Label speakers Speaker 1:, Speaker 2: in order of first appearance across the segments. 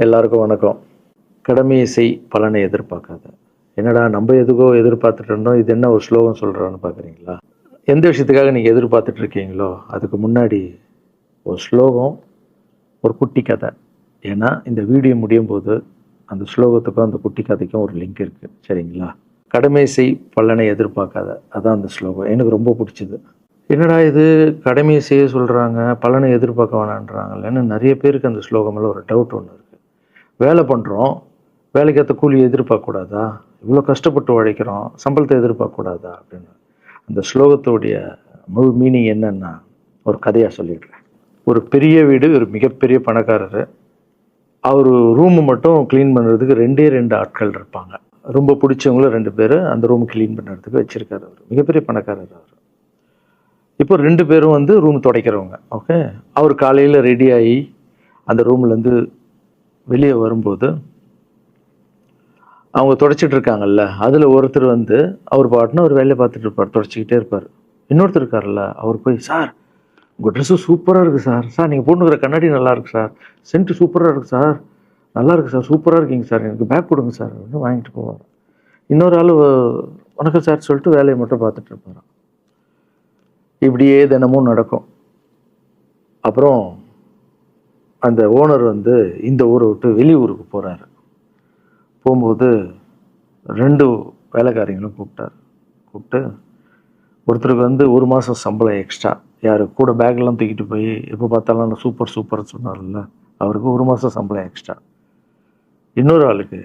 Speaker 1: எல்லாருக்கும் வணக்கம். கடமையை செய் பலனை எதிர்பார்க்காத. என்னடா நம்ம எதுக்கோ எதிர்பார்த்துட்டு இருந்தோம், இது என்ன ஒரு ஸ்லோகம் சொல்கிறான்னு பார்க்குறீங்களா? எந்த விஷயத்துக்காக நீங்கள் எதிர்பார்த்துட்டு இருக்கீங்களோ அதுக்கு முன்னாடி ஒரு ஸ்லோகம், ஒரு குட்டி கதை. ஏன்னா இந்த வீடியோ முடியும் போது அந்த ஸ்லோகத்துக்கும் அந்த குட்டி கதைக்கும் ஒரு லிங்க் இருக்குது, சரிங்களா? கடமை செய் பலனை எதிர்பார்க்காத, அதான் அந்த ஸ்லோகம். எனக்கு ரொம்ப பிடிச்சிது. என்னடா இது, கடமையை செய்ய சொல்கிறாங்க, பலனை எதிர்பார்க்க வேணான்றாங்கல்லன்னு நிறைய பேருக்கு அந்த ஸ்லோகம் மேலே ஒரு டவுட் ஒன்று இருக்குது. வேலை பண்ணுறோம், வேலைக்கேற்ற கூலி எதிர்பார்க்கக்கூடாதா? இவ்வளோ கஷ்டப்பட்டு உழைக்கிறோம், சம்பளத்தை எதிர்பார்க்கக்கூடாதா அப்படின்னு. அந்த ஸ்லோகத்தோடைய முழு மீனிங் என்னன்னா ஒரு கதையாக சொல்லிடுறேன். ஒரு பெரிய வீடு, ஒரு மிகப்பெரிய பணக்காரர். அவர் ரூமு மட்டும் க்ளீன் பண்ணுறதுக்கு ரெண்டு ஆட்கள் இருப்பாங்க. ரொம்ப பிடிச்சவங்களும் 2 பேர் அந்த ரூம் க்ளீன் பண்ணுறதுக்கு வச்சுருக்காரு. அவர் மிகப்பெரிய பணக்காரர். அவர் இப்போ 2 பேரும் வந்து ரூம் துடைக்கிறவங்க. ஓகே, அவர் காலையில் ரெடி ஆகி அந்த ரூம்லேருந்து வெளியே வரும்போது அவங்க துடைச்சிட்டு இருக்காங்கல்ல, அதில் ஒருத்தர் வந்து அவர் பாட்டுன்னு ஒரு வேலையை பார்த்துட்டு இருப்பார், துடைச்சிக்கிட்டே இருப்பார். இன்னொருத்தர் இருக்கார்ல, அவர் போய், சார் உங்கள் ட்ரெஸ்ஸு சூப்பராக இருக்குது சார், சார் நீங்கள் போட்டுக்கிற கண்ணாடி நல்லா இருக்கு சார், சென்ட்டு சூப்பராக இருக்குது சார், நல்லா இருக்குது சார், சூப்பராக இருக்கீங்க சார், எனக்கு பேக் கொடுங்க சார் அப்படின்னு வாங்கிட்டு போவார். இன்னொரு ஆள் வணக்கம் சார் சொல்லிட்டு வேலையை மட்டும் பார்த்துட்டு இருப்பாராம். இப்படியே தினமும் நடக்கும். அப்புறம் அந்த ஓனர் வந்து இந்த ஊரை விட்டு வெளியூருக்கு போகிறாரு. போகும்போது 2 வேலைக்காரங்களும் கூப்பிட்டு ஒருத்தருக்கு வந்து 1 மாதம் சம்பளம் எக்ஸ்ட்ரா. யார் கூட பேக்லாம் தூக்கிட்டு போய் எப்போ பார்த்தாலும் நான் சூப்பர் சொன்னார்ல, அவருக்கு 1 மாதம் சம்பளம் எக்ஸ்ட்ரா. இன்னொரு ஆளுக்கு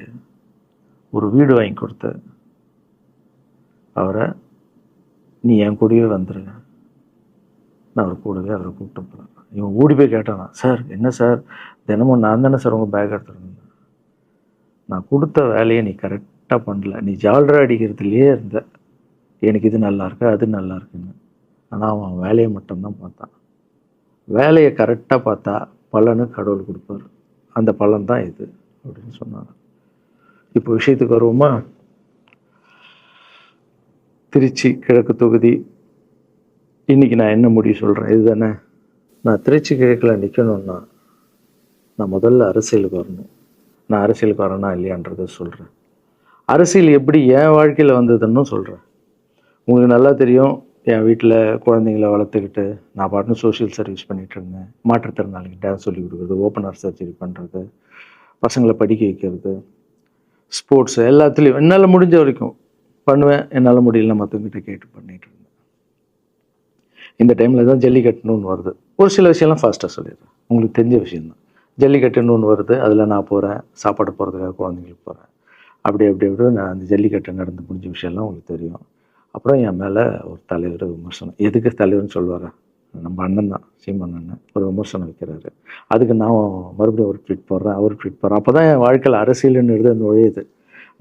Speaker 1: ஒரு வீடு வாங்கி கொடுத்து அவரை, நீ என் கூடவே வந்துடுங்க, நான் அவர் கூடவே அவரை கூப்பிட்டு போகிறேன். இவன் ஓடி போய் கேட்டானா, சார் என்ன சார் தினமும் நான் தானே சார் உங்கள் பேக் எடுத்துருந்தேன், நான் கொடுத்த வேலையை நீ கரெக்டாக பண்ணல, நீ ஜால்ரா அடிக்கிறதுலையே இருந்த, எனக்கு இது நல்லா இருக்கு அது நல்லா இருக்குன்னு. ஆனால் அவன் வேலையை மட்டும்தான் பார்த்தான். வேலையை கரெக்டாக பார்த்தா பலனு கடவுள் கொடுப்பார், அந்த பலன் தான் இது அப்படின்னு சொன்னாங்க. இப்போ விஷயத்துக்கு வருவோமா? திருச்சி கிழக்கு தொகுதி. இன்னைக்கு நான் என்ன முடிவு சொல்கிறேன் இதுதானே. நான் திருச்சி கிழக்கில் நிற்கணும்னா நான் முதல்ல அரசியலுக்கு வரணும். நான் அரசியலுக்கு வரேனா இல்லையான்றதை சொல்கிறேன். அரசியல் எப்படி என் வாழ்க்கையில் வந்ததுன்னு சொல்கிறேன். உங்களுக்கு நல்லா தெரியும், என் வீட்டில் குழந்தைங்கள வளர்த்துக்கிட்டு நான் பாட்டுன்னு சோஷியல் சர்வீஸ் பண்ணிகிட்டு இருந்தேன். மாற்றுத்திறனாளிக்கு டான்ஸ் சொல்லி கொடுக்குறது, ஓப்பனர் சர்ஜரி பண்ணுறது, பசங்களை படிக்க வைக்கிறது, ஸ்போர்ட்ஸ் எல்லாத்துலேயும் என்னால் முடிஞ்ச வரைக்கும் பண்ணுவேன். என்னால் முடியல மற்றவங்கிட்ட கேட்டு பண்ணிகிட்டு இருந்தேன். இந்த டைமில் தான் ஜல்லிக்கட்டுன்னு வருது. ஒரு சில விஷயம்லாம் ஃபாஸ்ட்டாக சொல்லிடுறேன், உங்களுக்கு தெரிஞ்ச விஷயந்தான். ஜல்லிக்கட்டுன்னு ஒன்று வருது, அதில் நான் போகிறேன், சாப்பாடு போகிறதுக்காக குழந்தைங்களுக்கு போகிறேன். அப்படி நான் அந்த ஜல்லிக்கட்டு நடந்து முடிஞ்ச விஷயம்லாம் உங்களுக்கு தெரியும். அப்புறம் என் மேலே ஒரு தலைவர் விமர்சனம். எதுக்கு தலைவர்னு சொல்லுவார், நம்ம அண்ணன் தான், சீமான் அண்ணன் ஒரு விமர்சனம் வைக்கிறாரு. அதுக்கு நான் மறுபடியும் ஒரு ட்வீட் போடுறேன், அவர் ட்வீட் போடுறேன். அப்போ தான் என் வாழ்க்கையில் அரசியல்னு எடுத்து அந்த நுழையுது.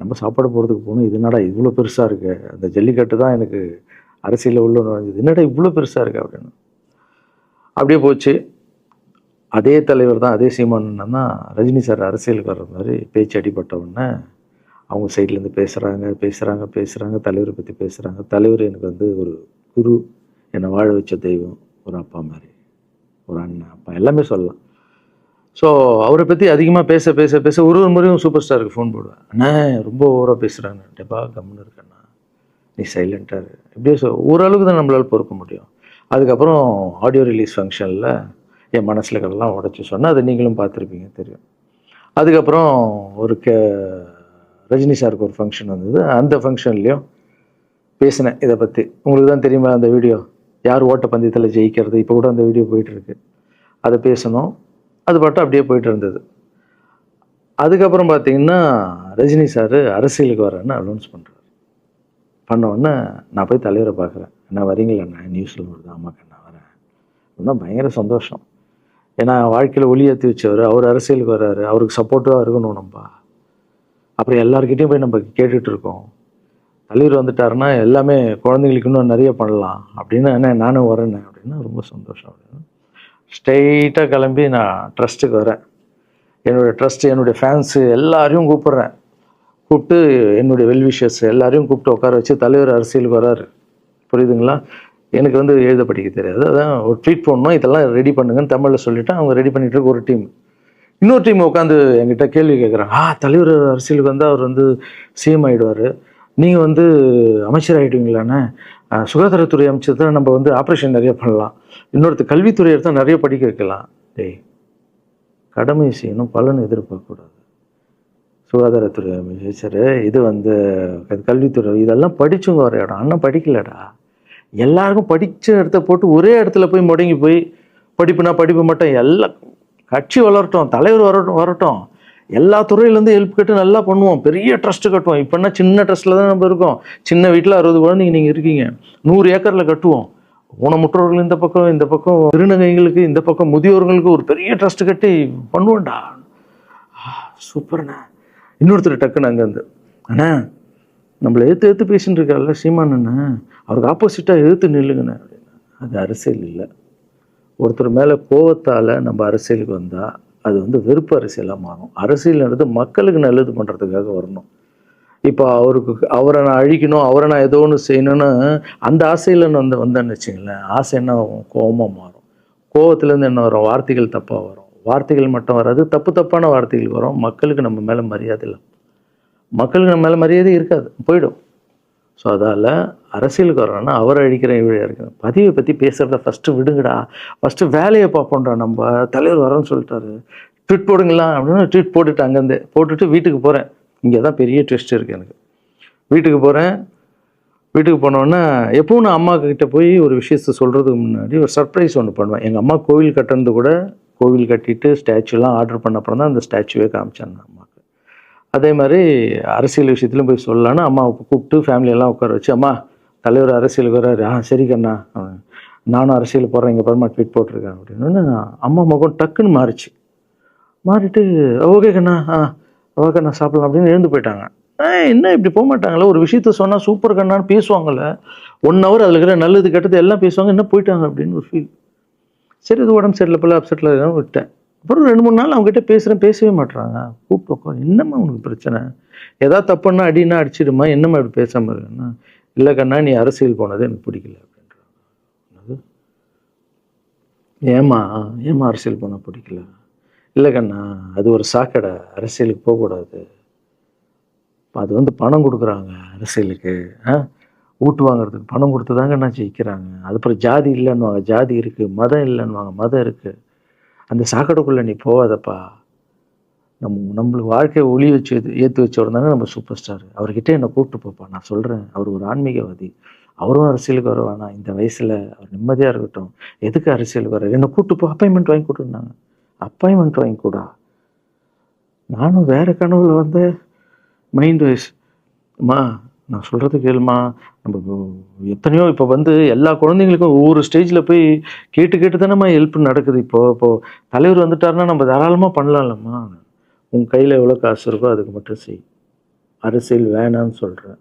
Speaker 1: நம்ம சாப்பாடு போகிறதுக்கு போகணும், இது என்னடா இவ்வளோ பெருசாக இருக்குது, அந்த ஜல்லிக்கட்டு தான் எனக்கு அரசியலில் உள்ள நுழைஞ்சது, என்னடா இவ்வளோ பெருசாக இருக்குது அப்படின்னு. அப்படியே போச்சு. அதே தலைவர் தான், அதே சீமான் தான் ரஜினி சார் அரசியலுக்கு வர்ற மாதிரி பேச்சு அடிபட்ட உடனே அவங்க சைட்லேருந்து பேசுகிறாங்க, தலைவரை பற்றி பேசுகிறாங்க. தலைவர் எனக்கு வந்து ஒரு குரு, என்னை வாழ வச்ச தெய்வம், ஒரு அப்பா மாதிரி, ஒரு அண்ணன், அப்பா எல்லாமே சொல்லலாம். ஸோ அவரை பற்றி அதிகமாக பேச ஒரு முறையும் சூப்பர் ஸ்டாருக்கு ஃபோன் போடுவேன். அண்ணா ரொம்ப ஓவராக பேசுகிறாங்க, டெப்பா கம்முன்னு இருக்கண்ணா, நீ சைலண்ட்டாக இரு. இப்படியே ஓரளவுக்கு தான் நம்மளால் பொறுக்க முடியும். அதுக்கப்புறம் ஆடியோ ரிலீஸ் ஃபங்க்ஷனில் என் மனசில் இருக்கிறதெல்லாம் உடச்சி சொன்னேன், அதை நீங்களும் பார்த்துருப்பீங்க, தெரியும். அதுக்கப்புறம் ஒரு ரஜினி சாருக்கு ஒரு ஃபங்க்ஷன் வந்தது, அந்த ஃபங்க்ஷன்லேயும் பேசினேன் இதை பற்றி. உங்களுக்கு தான் தெரியுமா அந்த வீடியோ, யார் ஓட்டப்பந்தயத்தில் ஜெயிக்கிறது, இப்போ கூட அந்த வீடியோ போயிட்டுருக்கு. அதை பேசணும், அது பாட்டும் அப்படியே போயிட்டு இருந்தது. அதுக்கப்புறம் பார்த்தீங்கன்னா ரஜினி சார் அரசியலுக்கு வரேன்னு அனௌன்ஸ் பண்ணோடனே நான் போய் தலைவரை பார்க்குறேன். என்ன வரீங்களா அண்ணா, நியூஸில் வருது, ஆமாக்கா நான் வரேன் அப்படின்னா பயங்கர சந்தோஷம். ஏன்னா வாழ்க்கையில் ஒளி ஏற்றி வச்சவர், அவர் அரசியலுக்கு வர்றாரு, அவருக்கு சப்போர்ட்டிவாக இருக்கணும் நம்ம. அப்புறம் எல்லாருக்கிட்டையும் போய் நம்ம கேட்டுட்டு இருக்கோம், தலைவர் வந்துட்டாருன்னா எல்லாமே குழந்தைங்களுக்கு இன்னும் நிறைய பண்ணலாம் அப்படின்னு. என்ன நானும் வரேன்னு அப்படின்னா ரொம்ப சந்தோஷம் அப்படின்னு ஸ்ட்ரெயிட்டாக கிளம்பி நான் ட்ரஸ்ட்டுக்கு வரேன். என்னுடைய ட்ரஸ்ட்டு, என்னுடைய ஃபேன்ஸு எல்லாரையும் கூப்பிட்டு என்னுடைய வெல்விஷர்ஸ் எல்லாரையும் கூப்பிட்டு உட்கார வச்சு தலைவர் அரசியலுக்கு வராரு. புரியுதுங்களா? எனக்கு வந்து எழுத படிக்க தெரியாது, அதான் ஒரு ட்வீட் போடணும், இதெல்லாம் ரெடி பண்ணுங்கன்னு தமிழில் சொல்லிவிட்டு அவங்க ரெடி பண்ணிட்டு இருக்க ஒரு டீம். இன்னொரு டீம் உட்காந்து என்கிட்ட கேள்வி கேட்குறாங்க, தலைவர் அரசியலுக்கு வந்தால் அவர் வந்து சிஎம் ஆகிடுவார், நீங்கள் வந்து அமைச்சர் ஆகிடுவீங்களாண்ணே, சுகாதாரத்துறை அமைச்சர் தான் நம்ம வந்து ஆப்ரேஷன் நிறைய பண்ணலாம், இன்னொருத்தர் கல்வித்துறை எடுத்தால் நிறைய படிக்க வைக்கலாம். டேய், கடமை செய்யணும், பலன் எதிர்பார்க்கக்கூடாது. சுகாதாரத்துறை அமைச்சர், இது வந்து கல்வித்துறை, இதெல்லாம் படிச்சவங்க வர இடம். அண்ணன் படிக்கலடா. எல்லாருக்கும் படித்த இடத்த போட்டு ஒரே இடத்துல போய் முடங்கி போய் படிப்புனா படிப்பு மட்டும், எல்லாம் கட்சி வளரட்டும், தலைவர் வரட்டும், எல்லா துறையிலேருந்து ஹெல்ப் கட்டு நல்லா பண்ணுவோம், பெரிய ட்ரஸ்ட்டு கட்டுவோம். இப்போனா சின்ன ட்ரஸ்ட்டில் தான் நம்ம இருக்கோம். சின்ன வீட்டில் 60 குழந்தைங்க நீங்கள் இருக்கீங்க, 100 ஏக்கரில் கட்டுவோம். ஊனமுற்றோர்கள் இந்த பக்கம் திருநங்கைகளுக்கு, இந்த பக்கம் முதியோர்களுக்கு ஒரு பெரிய ட்ரஸ்ட் கட்டி பண்ணுவோம்டா. சூப்பர்ண்ணா. இன்னொருத்தர் டக்குன்னு அங்கேருந்து, அண்ணா நம்மளை எதிர்த்து பேசின்னு இருக்கார்ல சீமான் அண்ணன், அவருக்கு ஆப்போசிட்டாக எதிர்த்து நில்லுங்கண்ணே அப்படின்னா. அது அரசியல் இல்லை. ஒருத்தர் மேலே கோவத்தால் நம்ம அரசியலுக்கு வந்தால் அது வந்து வெறுப்பு அரசியலாக மாறும். அரசியல்ன்றது மக்களுக்கு நல்லது பண்ணுறதுக்காக வரணும். இப்போ அவரை நான் அழிக்கணும், அவரை நான் ஏதோ ஒன்று செய்யணும்னு அந்த ஆசையில் வந்தேன்னு வச்சுங்களேன், ஆசை என்ன கோபமாக மாறும். கோவத்துலேருந்து என்ன வரும், வார்த்தைகள் தப்பாக வரும். வார்த்தைகள் மட்டும் வராது, தப்பான வார்த்தைகள் வரும். மக்களுக்கு நம்ம மேலே மரியாதை இல்லை, மக்களுக்கு நம்ம மேலே மரியாதை இருக்காது, போயிடும். ஸோ அதால் அரசியலுக்கு வரோன்னா அவரை அழிக்கிறேன் இவழி இருக்கிறேன், பதிவை பற்றி பேசுகிறத ஃபஸ்ட்டு விடுங்கடா, ஃபஸ்ட்டு வேலையை பார்ப்போம்டா. நம்ம தலைவர் வரேன்னு சொல்லிட்டாரு, ட்வீட் போடுங்களா அப்படின்னு ட்வீட் போட்டுட்டு அங்கேருந்து போட்டுட்டு வீட்டுக்கு போகிறேன். இங்கே தான் பெரிய ட்விஸ்ட் இருக்குது எனக்கு. வீட்டுக்கு போகிறேன். வீட்டுக்கு போனோன்னா எப்பவும் நான் அம்மா கிட்டே போய் ஒரு விஷயத்த சொல்கிறதுக்கு முன்னாடி ஒரு சர்ப்ரைஸ் ஒன்று பண்ணுவேன். எங்கள் அம்மா கோவில் கட்டுறது கூட, கோவில் கட்டிட்டு ஸ்டாச்சுலாம் ஆர்டர் பண்ண அப்புறம் தான் அந்த ஸ்டாச்சுவே காமிச்சாங்க அம்மாவுக்கு. அதே மாதிரி அரசியல் விஷயத்துலையும் போய் சொல்லலான்னு அம்மாவை கூப்பிட்டு ஃபேமிலியெல்லாம் உட்கார வச்சு, அம்மா தலைவர் அரசியலுக்கு வர்றாரு, சரி கண்ணா, நானும் அரசியல் போடுறேன், இங்கே பரமா ட்வீட் போட்டிருக்கேன் அப்படின்னு. அம்மா முகம் டக்குன்னு மாறிட்டு ஓகே கண்ணா, ஓகே கண்ணா சாப்பிடலாம் அப்படின்னு எழுந்து போயிட்டாங்க. என்ன இப்படி போக மாட்டாங்களே, ஒரு விஷயத்த சொன்னால் சூப்பர் கண்ணான்னு பேசுவாங்கள்ல, 1 ஹவர் அதில் இருக்கிற நல்லது கெட்டது எல்லாம் பேசுவாங்க, என்ன போயிட்டாங்க அப்படின்னு ஒரு ஃபீல். சரி, இது உடம்பு சரியில்லை போல, அப்செட்டில் இருக்கான்னு விட்டேன். அப்புறம் 2-3 நாள் அவங்ககிட்ட பேசவே மாட்டுறாங்க. கூப்பிட்டு உட்காந்து, என்னம்மா உனக்கு பிரச்சனை, ஏதாவது தப்புன்னா அடின்னா அடிச்சிடுமா, என்னம்மா இப்படி பேசாமல் இருக்குன்னா, இல்லை கண்ணா நீ அரசியல் போனது எனக்கு பிடிக்கல அப்படின்றாங்க. ஏம்மா அரசியல் போனால் பிடிக்கல? இல்லை கண்ணா, அது ஒரு சாக்கடை, அரசியலுக்கு போகக்கூடாது. அது வந்து பணம் கொடுக்குறாங்க அரசியலுக்கு, ஓட்டு வாங்குறதுக்கு பணம் கொடுத்து தாங்க நான் ஜெயிக்கிறாங்க. அதுக்கப்புறம் ஜாதி இல்லைன்னுவாங்க, ஜாதி இருக்குது, மதம் இல்லைன்னுவாங்க, மதம் இருக்குது. அந்த சாக்கடைக்குள்ளே நீ போகாதப்பா. நம்மளுக்கு வாழ்க்கையை ஒளி வச்சு ஏற்றி வச்சவர் தானே நம்ம சூப்பர் ஸ்டார். அவர்கிட்ட என்னை கூப்பிட்டு போப்பா, நான் சொல்கிறேன், அவர் ஒரு ஆன்மீகவாதி, அவரும் அரசியலுக்கு வருவானா, இந்த வயசில் அவர் நிம்மதியாக இருக்கட்டும், எதுக்கு அரசியலுக்கு வர, என்னை கூப்பிட்டு போ, அப்பாயின்மெண்ட் வாங்கி கொடுத்துருந்தாங்க. அப்பாயின்மெண்ட் வாங்கி கூடா? நானும் வேறு கனவுல வந்து மைண்ட் வைஸ், அம்மா நான் சொல்கிறது கேளுமா, நம்ம எத்தனையோ இப்போ வந்து எல்லா குழந்தைங்களுக்கும் ஒவ்வொரு ஸ்டேஜில் போய் கேட்டு தானேம்மா ஹெல்ப் நடக்குது. இப்போது தலைவர் வந்துட்டாருன்னா நம்ம தாராளமாக பண்ணலாம்லம்மா, உன் கையில் எவ்வளோ காசு இருக்கோ அதுக்கு மட்டும் செய், அரசியல் வேணான்னு சொல்கிறேன்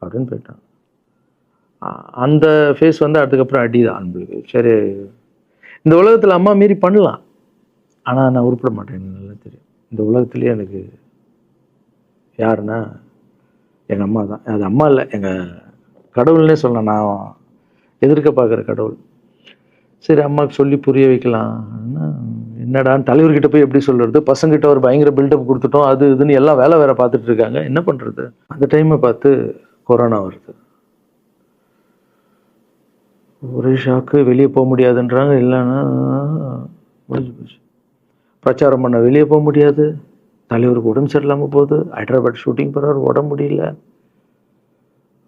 Speaker 1: அப்படின்னு போயிட்டான். அந்த ஃபேஸ் வந்து அதுக்கப்புறம் அடிதான் நம்மளுக்கு. சரி, இந்த உலகத்தில் அம்மா மீறி பண்ணலாம், ஆனால் நான் உருப்பிட மாட்டேன், எனக்கு நல்லா தெரியும். இந்த உலகத்துலேயே எனக்கு யாருன்னா எங்கள் அம்மா தான். அது அம்மா இல்லை, எங்கள் கடவுள்னே சொல்லலாம், நான் எதிர்க்க பார்க்குற கடவுள். சரி, அம்மாவுக்கு சொல்லி புரிய வைக்கலாம். என்னடான்னு தலைவர்கிட்ட போய் எப்படி சொல்கிறது, பசங்கிட்ட ஒரு பயங்கர பில்டப் கொடுத்துட்டோம், அது இதுன்னு எல்லாம் வேற பார்த்துட்டு இருக்காங்க, என்ன பண்ணுறது. அந்த டைமை பார்த்து கொரோனா வருது. ஒரே ஷாக்கு, வெளியே போக முடியாதுன்றாங்க, இல்லைன்னா முடிஞ்சு போச்சு. பிரச்சாரம் பண்ண வெளியே போக முடியாது, தலைவருக்கு உடம்பு சரியில்லாமல் போகுது, ஹைதராபாத் ஷூட்டிங் போகிறாரு, உடம்பு முடியல,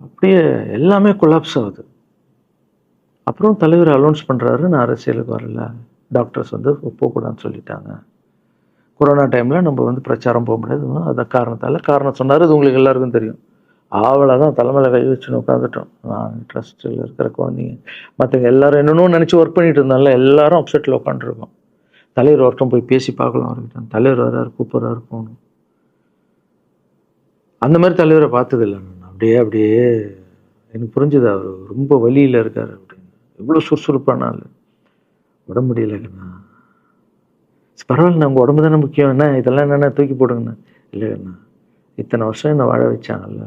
Speaker 1: அப்படியே எல்லாமே கொலாப்ஸ் ஆகுது. அப்புறம் தலைவர் அலௌன்ஸ் பண்ணுறாரு, நான் அரசியலுக்கு வரல, டாக்டர்ஸ் வந்து போகக்கூடாதுன்னு சொல்லிட்டாங்க, கொரோனா டைமில் நம்ம வந்து பிரச்சாரம் போக முடியாது, அந்த காரணம் சொன்னார். அது உங்களுக்கு எல்லாருக்கும் தெரியும். தான் தலைமையில் கை வச்சுன்னு உட்காந்துட்டோம். நான் ட்ரஸ்ட்டில் இருக்கிற குழந்தைங்க மற்றவங்க எல்லாரும் என்னென்னோ நினச்சி ஒர்க் பண்ணிட்டு இருந்தால எல்லாரும் அப்செட்டில் உட்காந்துருக்கோம். தலைவர் ஒருத்தம் போய் பேசி பார்க்கலாம் அவர்கிட்ட, தலைவர் வர்றாரு, கூப்பிட்றாரு, போகணும். அந்த மாதிரி தலைவரை பார்த்ததில்லை நான். அப்படியே எனக்கு புரிஞ்சுது, அவர் ரொம்ப வலியில் இருக்கார் அப்படின்னு. எவ்வளோ சுறுசுறுப்பானால உடம்பு முடியலைங்கண்ணா. பரவாயில்ல, உங்கள் உடம்பு தானே முக்கியம், என்ன இதெல்லாம் என்னென்ன தூக்கி போடுங்கண்ணா. இல்லைங்கண்ணா, இத்தனை வருஷம் என்னை வாழ வச்சாங்கல்ல,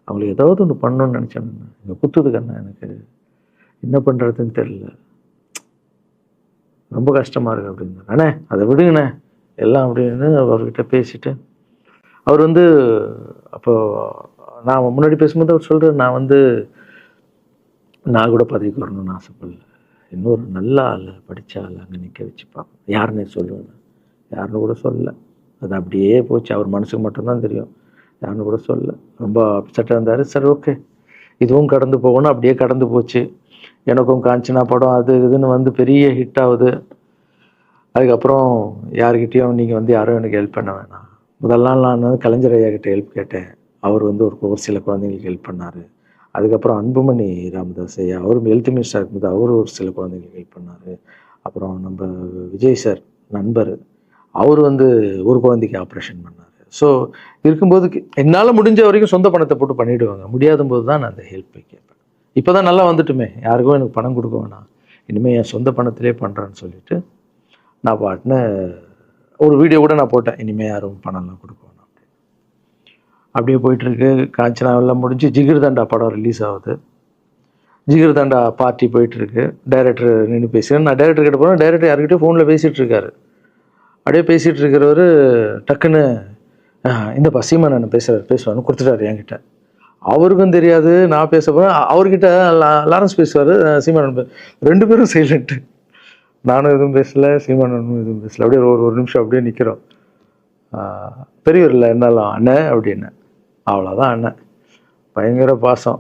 Speaker 1: அவங்களுக்கு ஏதாவது ஒன்று பண்ணணும்னு நினச்சாங்கண்ணா, இங்கே குத்துதுக்கண்ணா, எனக்கு என்ன பண்ணுறதுன்னு தெரியல, ரொம்ப கஷ்டமாக இருக்குது அப்படின்னா. அண்ணே அதை விடுங்கண்ணே, எல்லாம் அப்படின்னு அவர்கிட்ட பேசிட்டு அவர் வந்து அப்போ நான் முன்னாடி பேசும்போது அவர் சொல்கிறார், நான் கூட பதவிக்கு வரணும்னு ஆசைப்படல, இன்னொரு நல்ல ஆள் படித்த ஆள் அங்கே நிற்க வச்சு பார்ப்போம். யாருன்னே சொல்லுவேன், யாருன்னு கூட சொல்லலை. அது அப்படியே போச்சு. அவர் மனசுக்கு மட்டும்தான் தெரியும், யாருன்னு கூட சொல்லலை. ரொம்ப அப்செட்டாக இருந்தார். சரி ஓகே, இதுவும் கடந்து போகணும். அப்படியே கடந்து போச்சு. எனக்கும் காஞ்சனா படம் அது இதுன்னு வந்து பெரிய ஹிட் ஆகுது. அதுக்கப்புறம் யாருக்கிட்டேயும் நீங்கள் யாரும் எனக்கு ஹெல்ப் பண்ண வேணாம். முதல் நாள் நான் கலைஞர் ஐயா கிட்ட ஹெல்ப் கேட்டேன். அவர் ஒரு சில குழந்தைங்களுக்கு ஹெல்ப் பண்ணார். அதுக்கப்புறம் அன்புமணி ராமதாஸ் ஐயா, அவரும் ஹெல்த் மினிஸ்டர் இருக்கும்போது அவர் ஒரு சில குழந்தைங்களுக்கு ஹெல்ப் பண்ணார். அப்புறம் நம்ம விஜய் சார் நண்பர், அவர் ஒரு குழந்தைக்கு ஆப்ரேஷன் பண்ணார். ஸோ இருக்கும்போது என்னால் முடிஞ்ச வரைக்கும் சொந்த பணத்தை போட்டு பண்ணிவிடுவாங்க. முடியாத போது தான் நான் அந்த ஹெல்ப்பை கேட்பேன். இப்போ தான் நல்லா வந்துட்டுமே, யாருக்கும் எனக்கு பணம் கொடுக்க வேணாம், இனிமேல் என் சொந்த பணத்திலே பண்ணுறேன்னு சொல்லிட்டு நான் பாட்டுன்னு ஒரு வீடியோ கூட நான் போட்டேன், இனிமேல் யாரும் பணம்லாம் கொடுக்க வேணாம். அப்படியே போயிட்டுருக்கு. காஞ்சனாவெல்லாம் முடிஞ்சு ஜிகிர்தண்டா படம் ரிலீஸ் ஆகுது. ஜிகிர்தண்டா பார்ட்டி போயிட்டுருக்கு. டைரக்டர் நின்று பேசுகிறேன். நான் டைரக்டர் கிட்ட போகிறேன். டைரக்டர் யார்கிட்டயும் ஃபோனில் பேசிகிட்டு இருக்காரு. அப்படியே பேசிகிட்டு இருக்கிறவர் டக்குன்னு இந்த சீமானன் பேசுவார்னு கொடுத்துட்டாரு என்கிட்ட. அவருக்கும் தெரியாது நான் பேச போகிறேன். அவர்கிட்ட லாரன்ஸ் பேசுவார், சீமானன் ரெண்டு பேரும் சைலண்ட்டு. நானும் எதுவும் பேசலை, சீமானனும் எதுவும் பேசலை. அப்படியே ஒரு நிமிஷம் அப்படியே நிற்கிறோம். பெரியவர் இல்லை என்னாலும் அண்ணன் அப்படின்னு, அவ்வளோதான் அண்ணன். பயங்கர பாசம்.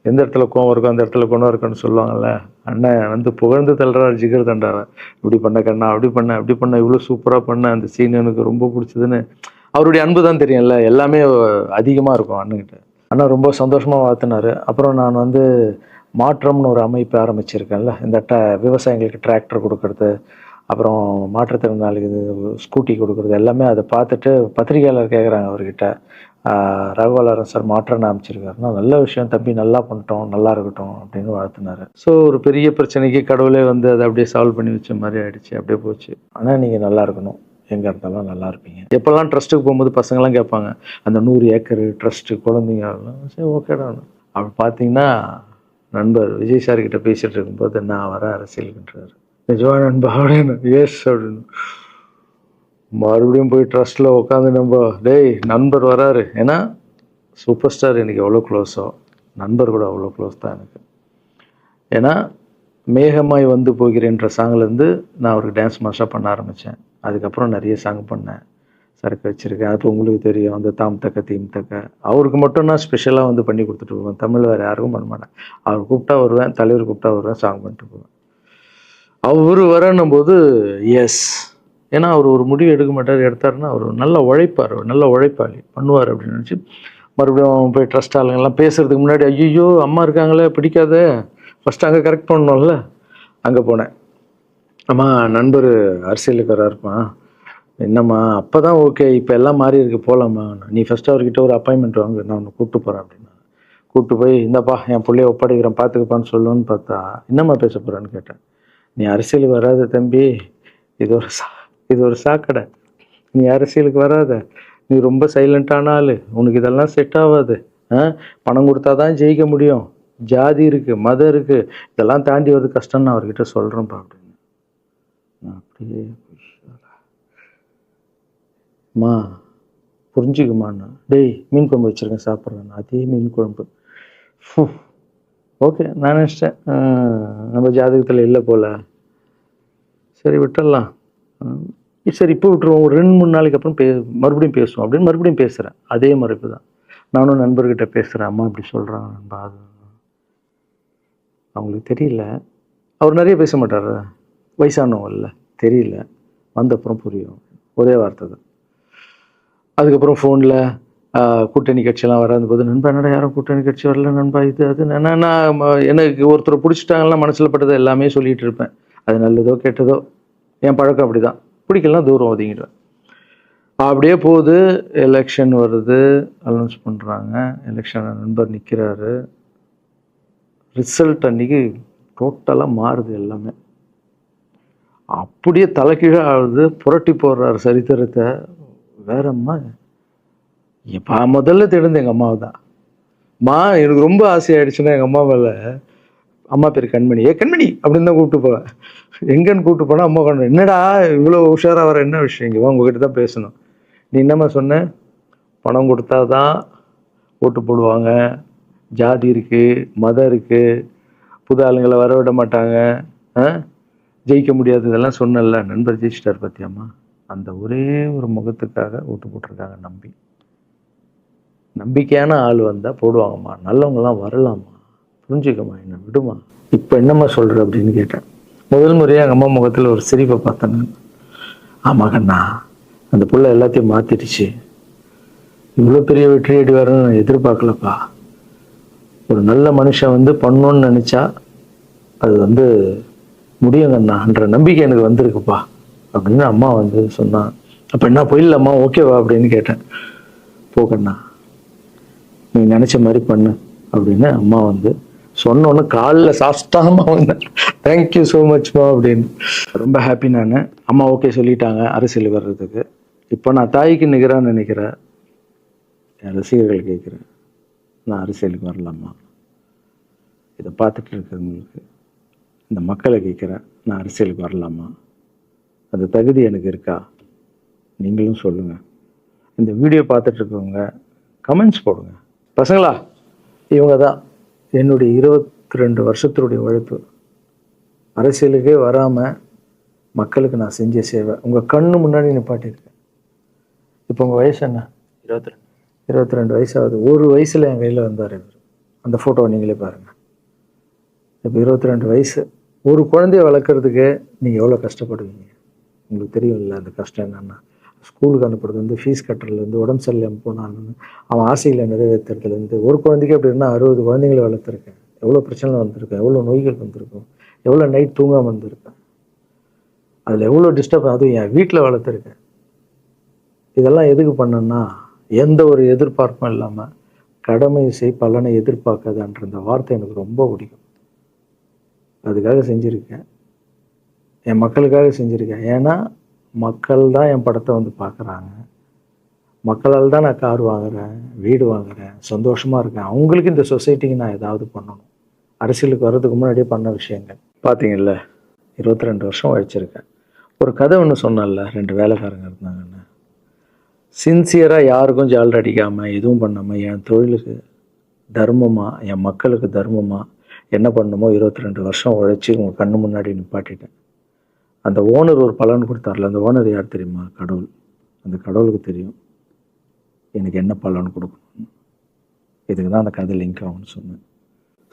Speaker 1: எந்த இடத்துல கோவம் இருக்கும் அந்த இடத்துல குணம் இருக்குன்னு சொல்லுவாங்கள்ல. அண்ணன் புகழ்ந்து தள்ளுறாரு ஜிகிர்தண்டாவை. இப்படி பண்ண கண்ணா, அப்படி பண்ண இவ்வளோ சூப்பராக பண்ண, அந்த சீன் எனக்கு ரொம்ப பிடிச்சதுன்னு. அவருடைய அன்பு தான் தெரியும்ல, எல்லாமே அதிகமாக இருக்கும் அண்ணன்கிட்ட. அண்ணா ரொம்ப சந்தோஷமாக வாழ்த்தினார். அப்புறம் நான் மாற்றம்னு ஒரு அமைப்பு ஆரம்பிச்சிருக்கேன்ல, இந்த விவசாயிகளுக்கு டிராக்டர் கொடுக்கறது, அப்புறம் மாற்றுத்திறனாளிக்கு ஸ்கூட்டி கொடுக்குறது, எல்லாமே அதை பார்த்துட்டு பத்திரிகையாளர் கேட்குறாங்க அவர்கிட்ட, ரகுவலாரன் சார் மாற்றம்னு அமைச்சிருக்காருன்னா, நல்ல விஷயம் தம்பி, நல்லா பண்ணிட்டோம், நல்லா இருக்கட்டும் அப்படின்னு வாழ்த்தினார். ஸோ ஒரு பெரிய பிரச்சனைக்கு கடவுளே அதை அப்படியே சால்வ் பண்ணி வச்ச மாதிரி ஆயிடுச்சு. அப்படியே போச்சு. ஆனால் நீங்கள் நல்லா இருக்கணும், எங்கே இருந்தாலும் நல்லா இருப்பீங்க. எப்போல்லாம் ட்ரஸ்ட்டுக்கு போகும்போது பசங்கள்லாம் கேட்பாங்க, அந்த 100 ஏக்கர் ட்ரஸ்ட்டு குழந்தைங்க, சரி ஓகேடா. அப்படி பார்த்தீங்கன்னா நண்பர் விஜய் சார்கிட்ட பேசிகிட்டு இருக்கும்போது நான் வர அரசியலுக்குன்றாரு. நிஜமா நண்பா அப்படின்னு, எஸ் அப்படின்னு. மறுபடியும் போய் ட்ரஸ்ட்டில் உட்காந்து டேய் நண்பர் வராரு. ஏன்னா சூப்பர் ஸ்டார் எனக்கு எவ்வளோ க்ளோஸோ, நண்பர் கூட அவ்வளோ க்ளோஸ் தான் எனக்கு. ஏன்னா மேகமாய் வந்து போகிறேன்ற சாங்லேருந்து நான் அவருக்கு டான்ஸ் மாஸ்டராக பண்ண ஆரம்பித்தேன். அதுக்கப்புறம் நிறைய சாங் பண்ணேன், சரக்கு வச்சுருக்கேன். அப்போ உங்களுக்கு தெரியும், அந்த தாம் தக்க தீம் தக்க அவருக்கு மட்டும் நான் ஸ்பெஷலாக பண்ணி கொடுத்துட்டு போவேன். தமிழ் வேறு யாருக்கும் பண்ண மாட்டேன். அவர் கூப்பிட்டா வருவேன், தலைவர் கூப்பிட்டா வருவேன், சாங் பண்ணிட்டு போவேன். அவர் வரணும் போது எஸ், ஏன்னா அவர் ஒரு முடிவு எடுக்க மாட்டார், எடுத்தாருன்னா அவர் நல்ல உழைப்பார், நல்ல உழைப்பாளி பண்ணுவார் அப்படின்னு நினச்சி மறுபடியும் போய் ட்ரஸ்ட் ஆளுங்கெல்லாம் பேசுகிறதுக்கு முன்னாடி, ஐயோ அம்மா இருக்காங்களே பிடிக்காத, ஃபஸ்ட்டு அங்கே கரெக்ட் பண்ணணும்ல. அங்கே போனேன். அம்மா நண்பர் அரசியலுக்கு வராருமா, என்னம்மா அப்போ தான் ஓகே, இப்போ எல்லாம் மாறி இருக்கு, போகலாமா, நீ ஃபஸ்ட்டு அவர்கிட்ட ஒரு அப்பாயின்மெண்ட் வாங்க, நான் உன்னை கூப்பிட்டு போகிறேன் அப்படின்னா. கூப்பிட்டு போய் இந்தப்பா என் பிள்ளைய ஒப்படைக்கிறேன் பார்த்துக்கப்பான்னு சொல்லுன்னு பார்த்தா, என்னம்மா பேச போகிறேன்னு கேட்டேன். நீ அரசியலுக்கு வராத தம்பி, இது ஒரு சாக்கடை, நீ அரசியலுக்கு வராத, நீ ரொம்ப சைலண்டான ஆள், உனக்கு இதெல்லாம் செட் ஆகாது, பணம் கொடுத்தா தான் ஜெயிக்க முடியும், ஜாதி இருக்குது, மதம் இருக்குது, இதெல்லாம் தாண்டி வருது கஷ்டம்னு நான் அவர்கிட்ட சொல்கிறேன்ப்பா அப்படின்னு. அப்படியே மா புரிஞ்சுக்குமாண்ணா, டேய் மீன் குழம்பு வச்சுருக்கேன் சாப்பிட்றேன், அதே மீன் குழம்பு. ஓகே, நான் நினச்சிட்டேன் நம்ம ஜாதகத்தில் இல்லை போல், சரி விட்டுடலாம், சரி இப்போ விட்டுருவோம், ஒரு 2-3 நாளைக்கு அப்புறம் மறுபடியும் பேசுவோம் அப்படின்னு மறுபடியும் பேசுகிறேன். அதே மறுப்பு தான். நானும் நண்பர்கிட்ட பேசுகிறேன், அம்மா இப்படி சொல்கிறாங்க நண்பா, அது அவங்களுக்கு தெரியல, அவர் நிறைய பேச மாட்டார், வயசானவங்கல்ல, தெரியல, வந்தப்புறம் புரியும், ஒரே வார்த்தை தான். அதுக்கப்புறம் ஃபோனில் கூட்டணி கட்சியெல்லாம் வராது போது, நண்பா என்னடா யாரும் கூட்டணி கட்சி வரல நண்பா, இது அது நான் எனக்கு ஒருத்தர் பிடிச்சிட்டாங்கலாம் மனசில் பட்டதை எல்லாமே சொல்லிகிட்டு இருப்பேன். அது நல்லதோ கெட்டதோ, என் பழக்கம் அப்படி தான், பிடிக்கலாம் தூரம் ஒதுங்கிடுவேன். அப்படியே போகுது. எலெக்ஷன் வருது, அனௌன்ஸ் பண்ணுறாங்க, எலெக்ஷன் நண்பர் நிற்கிறாரு. ரிசல்ட் அன்றைக்கி டோட்டலாக மாறுது எல்லாமே, அப்படியே தலைகீழாக ஆகுது, புரட்டி போடுறாரு சரித்திரத்தை. வேறம்மா முதல்ல தெரிந்து எங்கள் அம்மாவை தான். எனக்கு ரொம்ப ஆசையாயிடுச்சுன்னா எங்கள் அம்மா மேலே அம்மா பேர் கண்மணி. கண்மணி அப்படின்னு தான் கூப்பிட்டு போவேன். எங்கன்னு கூப்பிட்டு போனால் அம்மா கண்ணு, என்னடா இவ்வளோ உஷாராக வர, என்ன விஷயம், இங்கே உங்ககிட்ட தான் பேசணும். நீ என்னம்மா சொன்ன, பணம் கொடுத்தா தான் ஓட்டு போடுவாங்க, ஜாதி இருக்குது, மதம் இருக்குது, புது ஆளுங்களை வர விட மாட்டாங்க, ஜெயிக்க முடியாது, இதெல்லாம் சொன்னல. நண்பர் ஜெயிச்சிட்டார் பார்த்தியாம்மா. அந்த ஒரே ஒரு முகத்துக்காக ஓட்டு போட்டிருக்காங்க. நம்பிக்கையான ஆள் வந்தால் போடுவாங்கம்மா, நல்லவங்களாம் வரலாமா, புரிஞ்சுக்கம்மா, என்ன விடுமா. இப்போ என்னம்மா சொல்கிற அப்படின்னு கேட்டேன். முதல் முறையாக எங்கள் அம்மா முகத்தில் ஒரு சிரிப்பை பார்த்தேன். ஆமாங்கண்ணா, அந்த புள்ள எல்லாத்தையும் மாற்றிடுச்சு, இவ்வளோ பெரிய வெற்றி அடி வரணும்னு நான் எதிர்பார்க்கலப்பா. ஒரு நல்ல மனுஷன் வந்து பண்ணணும்னு நினச்சா அது முடியுங்கண்ணான்ற நம்பிக்கை எனக்கு வந்திருக்குப்பா அப்படின்னு அம்மா சொன்னான். அப்போ என்ன போயிடலாமா, ஓகேவா அப்படின்னு கேட்டேன். போகண்ணா, நீ நினச்ச மாதிரி பண்ணு அப்படின்னு அம்மா சொன்னோன்னு காலில் சாப்பிட்டாமா வந்தேன். தேங்க்யூ ஸோ மச்மா அப்படின்னு. ரொம்ப ஹாப்பி நான். அம்மா ஓகே சொல்லிட்டாங்க அரசியல் வர்றதுக்கு. இப்போ நான் தாய்க்கு நிகரான்னு நினைக்கிறேன். என் ரசிகர்கள் கேட்குறேன், நான் அரசியலுக்கு வரலாமா? இதை பார்த்துட்டு இருக்கிறவங்களுக்கு, இந்த மக்களை கேட்குறேன், நான் அரசியலுக்கு வரலாமா? அந்த தகுதி எனக்கு இருக்கா? நீங்களும் சொல்லுங்கள். இந்த வீடியோ பார்த்துட்டு இருக்கவங்க கமெண்ட்ஸ் போடுங்க. பசங்களா, இவங்க தான் என்னுடைய 22 வருஷத்தினுடைய உழைப்பு. அரசியலுக்கே வராமல் மக்களுக்கு நான் செஞ்ச சேவை உங்கள் கண்ணு முன்னாடி நிப்பாட்டியிருக்கேன். இப்போ உங்கள் வயசு என்ன? 22 வயசாகுது. ஒரு வயசில் என் கையில் வந்தார் இவர். அந்த ஃபோட்டோவை நீங்களே பாருங்கள். இப்போ 22 வயசு. ஒரு குழந்தைய வளர்க்குறதுக்கு நீங்கள் எவ்வளோ கஷ்டப்படுவீங்க உங்களுக்கு தெரியும்ல. அந்த கஷ்டம் என்னென்னா, ஸ்கூலுக்கு அனுப்புறதுலேருந்து, ஃபீஸ் கட்டுறதுலேருந்து, உடம்பு சரியில்லாமல் போனான்னு அவன் ஆசையில் நிறைவேற்றுறதுலேருந்து, ஒரு குழந்தைக்கு அப்படி இருந்தால் 60 குழந்தைங்களை வளர்த்துருக்கேன். எவ்வளோ பிரச்சனை வந்திருக்கேன், எவ்வளோ நோய்கள் வந்திருக்கும், எவ்வளோ நைட் தூங்காமல் வந்திருக்கேன், அதில் எவ்வளோ டிஸ்டர்ப், அதுவும் என் வீட்டில் வளர்த்துருக்கேன். இதெல்லாம் எதுக்கு பண்ணேன்னா, எந்த ஒரு எதிர்பார்ப்பும் இல்லாமல் கடமை செய் பலனை எதிர்பார்க்காதன்ற அந்த வார்த்தை எனக்கு ரொம்ப பிடிக்கும். அதுக்காக செஞ்சுருக்கேன், என் மக்களுக்காக செஞ்சுருக்கேன். ஏன்னா மக்கள் தான் என் படத்தை பார்க்குறாங்க. மக்களால் தான் நான் கார் வாங்குகிறேன், வீடு வாங்குகிறேன், சந்தோஷமாக இருக்கேன். அவங்களுக்கு இந்த சொசைட்டிக்கு நான் ஏதாவது பண்ணணும். அரசியலுக்கு வர்றதுக்கு முன்னாடியே பண்ண விஷயங்கள் பார்த்தீங்கல்ல. 22 வருஷம் உழைச்சிருக்கேன். ஒரு கதை ஒன்று சொன்னல, 2 வேலைக்காரங்க இருந்தாங்கன்னு. சின்சியராக யாருக்கும் ஜாலர் அடிக்காமல் எதுவும் பண்ணாமல் என் தொழிலுக்கு தர்மமாக, என் மக்களுக்கு தர்மமாக என்ன பண்ணணுமோ 22 வருஷம் உழைச்சி உங்கள் கண்ணு முன்னாடி நிப்பாட்டிட்டேன். அந்த ஓனர் ஒரு பலன் கொடுத்தார்ல, அந்த ஓனர் யார் தெரியுமா? கடவுள். அந்த கடவுளுக்கு தெரியும் எனக்கு என்ன பலன் கொடுக்கணும். இதுக்கு தான் அந்த கதை லிங்க் ஆகும்னு சொன்னேன்.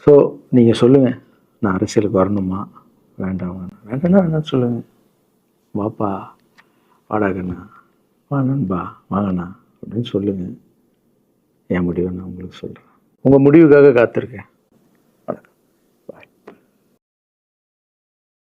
Speaker 1: ஸோ நீங்கள் சொல்லுங்கள், நான் அரசியலுக்கு வரணுமா வேண்டாம்? வேண்டாம்னா என்ன சொல்லுங்கள். வாப்பா, வாடாகண்ணா, வா நண்பா, வாங்கண்ணா அப்படின்னு சொல்லுங்கள். என் முடிவை நான் உங்களுக்கு சொல்கிறேன். உங்கள் முடிவுக்காக காத்திருக்கேன்.